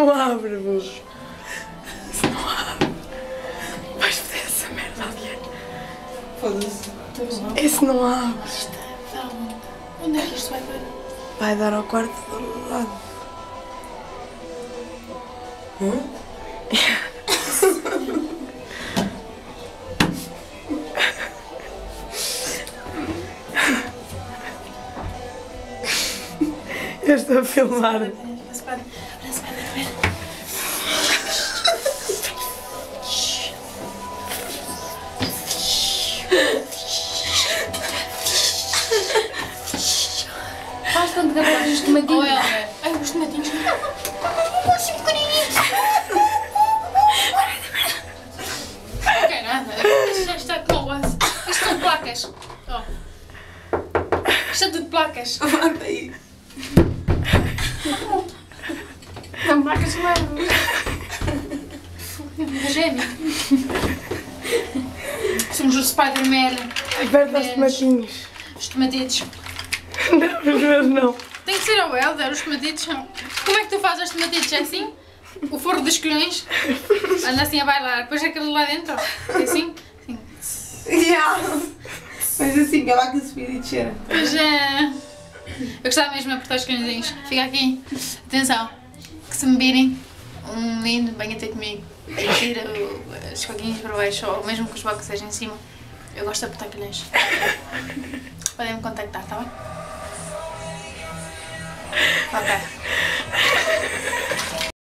não abre, burro. Isso não abre. Vais foder essa merda, Adriana. Foda-se. Esse não abre. Onde é que isto vai dar? Vai dar ao quarto do lado. Eu estou a filmar. Faz tanto que atrás os tomatinhos. Ai, os tomatinhos. Assim pequenininhos. Não quer nada. Isto já está com o osso. Isto são placas. Oh. Isto é tudo placas. Manda aí. São placas mesmo. Gêmeo. Somos o Spider-Man. Aperta os tomatinhos. Os tomatitos. Não, os meus não. Tem que ser ao Helder, os tomatitos são... Como é que tu fazes os tomatitos? É assim? O forro dos colhões? Anda assim a bailar, depois aquele lá dentro. É assim? Assim. Yeah. Mas assim, que ela que subir e descer. Pois é. Eu gostava mesmo de apertar os colhõezinhos. Fica aqui. Atenção. Que se me virem um lindo, venha ter comigo. E tira os coguinhos para baixo, ou mesmo que os blocos sejam em cima. Eu gosto de apertar colhões. Podem me contactar, tá bem? Ok.